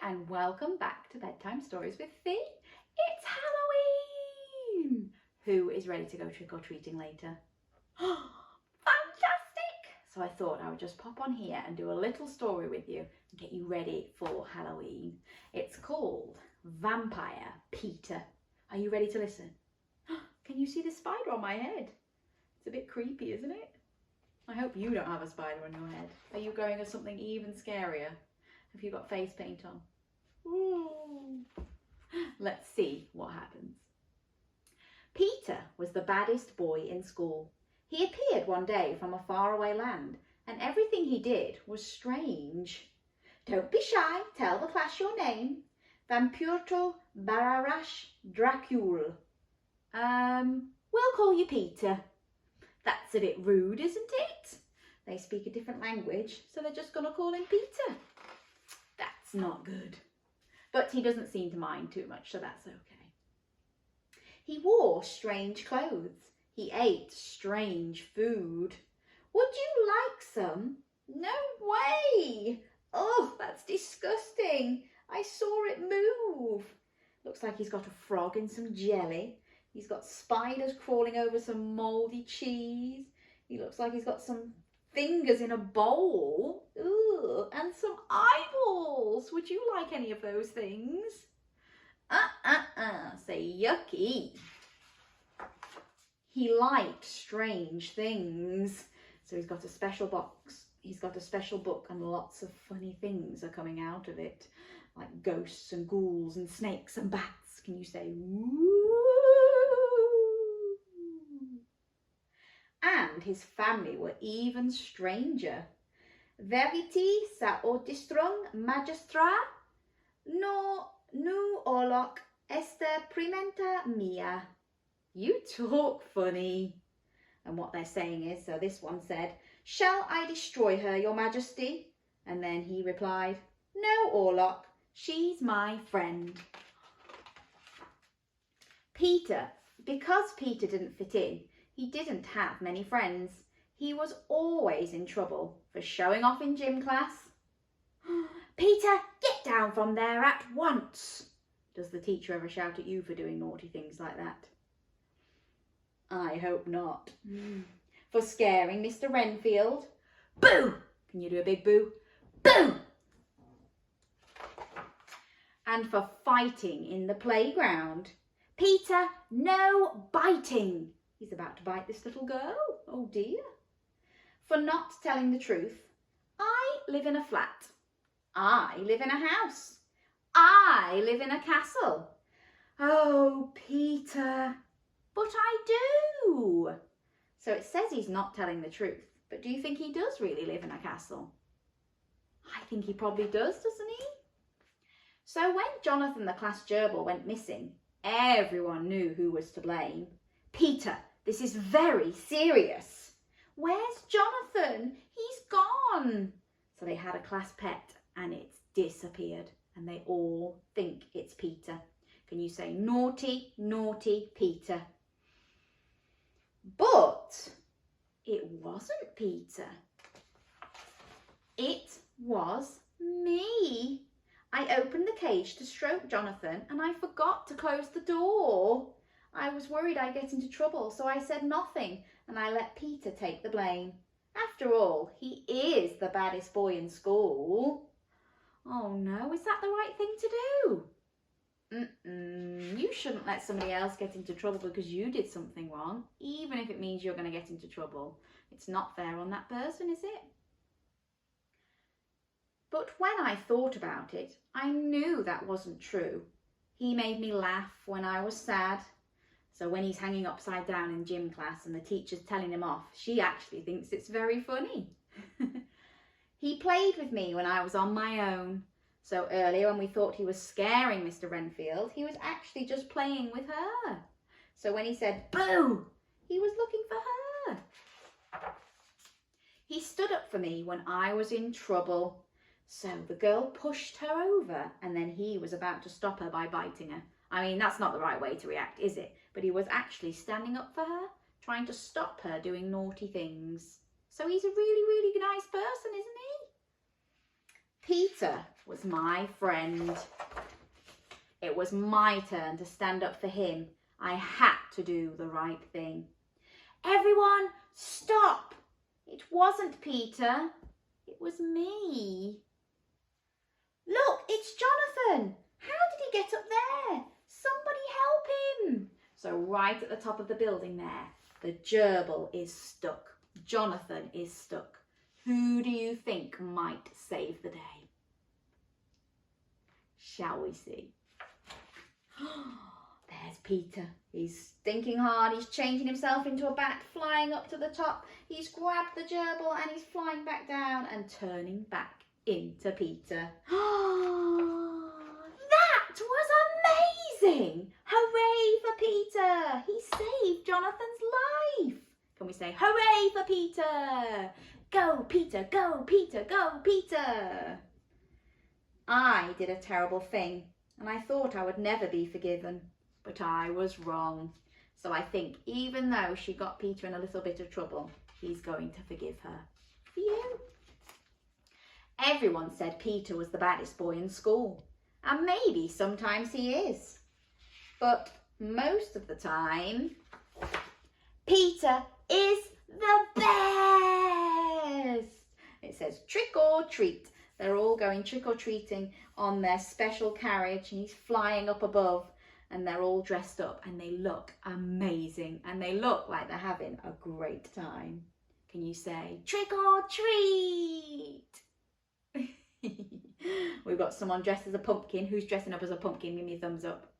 and welcome back to Bedtime Stories with Fee. It's Halloween! Who is ready to go trick-or-treating later? Fantastic! So I thought I would just pop on here and do a little story with you and get you ready for Halloween. It's called Vampire Peter. Are you ready to listen? Can you see the spider on my head? It's a bit creepy, isn't it? I hope you don't have a spider on your head. Are you going as something even scarier? Have you got face paint on? Ooh. Let's see what happens. Peter was the baddest boy in school. He appeared one day from a faraway land, and everything he did was strange. Don't be shy, tell the class your name. Vampurto Bararash Dracul. We'll call you Peter. That's a bit rude, isn't it? They speak a different language, so they're just going to call him Peter. That's not good. But he doesn't seem to mind too much, so that's okay. He wore strange clothes. He ate strange food. Would you like some? No way! Oh, that's disgusting. I saw it move. Looks like he's got a frog in some jelly. He's got spiders crawling over some mouldy cheese. He looks like he's got some fingers in a bowl. Ooh, and some eyeballs. Would you like any of those things? Say yucky. He liked strange things. So he's got a special box. He's got a special book and lots of funny things are coming out of it. Like ghosts and ghouls and snakes and bats. Can you say woo? And his family were even stranger. Verity sa odistrung magistra no nu oloc este primenta mia. You talk funny. And what they're saying is, so this one said, shall I destroy her, your majesty? And then he replied, no, Orlock, she's my friend. Peter, because Peter didn't fit in, he didn't have many friends. He was always in trouble for showing off in gym class. Peter, get down from there at once. Does the teacher ever shout at you for doing naughty things like that? I hope not. For scaring Mr. Renfield. Boo! Can you do a big boo? Boo! And for fighting in the playground. Peter, no biting. He's about to bite this little girl. Oh dear. For not telling the truth. I live in a flat. I live in a house. I live in a castle. Oh, Peter. But I do. So it says he's not telling the truth. But do you think he does really live in a castle? I think he probably does, doesn't he? So when Jonathan the class gerbil went missing, everyone knew who was to blame. Peter, this is very serious. Where's Jonathan? He's gone. So they had a class pet and it's disappeared. And they all think it's Peter. Can you say naughty, naughty Peter? But it wasn't Peter. It was me. I opened the cage to stroke Jonathan and I forgot to close the door. I was worried I'd get into trouble, so I said nothing and I let Peter take the blame. After all, he is the baddest boy in school. Oh no, is that the right thing to do? You shouldn't let somebody else get into trouble because you did something wrong, even if it means you're going to get into trouble. It's not fair on that person, is it? But when I thought about it, I knew that wasn't true. He made me laugh when I was sad. So when he's hanging upside down in gym class and the teacher's telling him off, she actually thinks it's very funny. He played with me when I was on my own. So earlier when we thought he was scaring Mr. Renfield, he was actually just playing with her. So when he said, boo, he was looking for her. He stood up for me when I was in trouble. So the girl pushed her over and then he was about to stop her by biting her. I mean, that's not the right way to react, is it? But he was actually standing up for her, trying to stop her doing naughty things. So he's a really, really nice person, isn't he? Peter was my friend. It was my turn to stand up for him. I had to do the right thing. Everyone, stop! It wasn't Peter. It was me. Look, it's Jonathan. How did he get up there? Somebody help him. So right at the top of the building there, the gerbil is stuck. Jonathan is stuck. Who do you think might save the day? Shall we see? There's Peter. He's thinking hard. He's changing himself into a bat, flying up to the top. He's grabbed the gerbil and he's flying back down and turning back into Peter. That was amazing! Hooray for Peter! He saved Jonathan's life. Can we say hooray for Peter? Go Peter, go Peter, go Peter! I did a terrible thing and I thought I would never be forgiven, but I was wrong. So I think even though she got Peter in a little bit of trouble, he's going to forgive her. For you. Everyone said Peter was the baddest boy in school, and maybe sometimes he is. But most of the time, Peter is the best. It says trick or treat. They're all going trick-or-treating on their special carriage and he's flying up above and they're all dressed up and they look amazing and they look like they're having a great time. Can you say trick or treat? We've got someone dressed as a pumpkin. Who's dressing up as a pumpkin? Give me a thumbs up.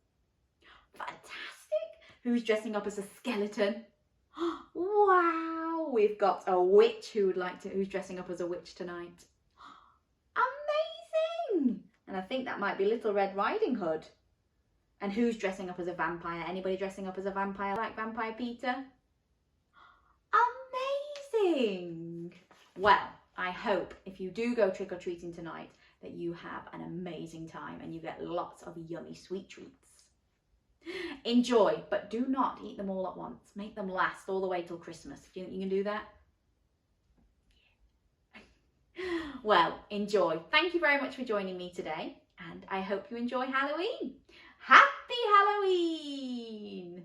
Fantastic. Who's dressing up as a skeleton? Wow. We've got a witch who's dressing up as a witch tonight. Amazing! And I think that might be Little Red Riding Hood. And who's dressing up as a vampire? Anybody dressing up as a vampire like Vampire Peter? Amazing! Well, I hope if you do go trick-or-treating tonight that you have an amazing time and you get lots of yummy sweet treats. Enjoy, but do not eat them all at once. Make them last all the way till Christmas. Do you think you can do that? Well, enjoy. Thank you very much for joining me today, and I hope you enjoy Halloween. Happy Halloween!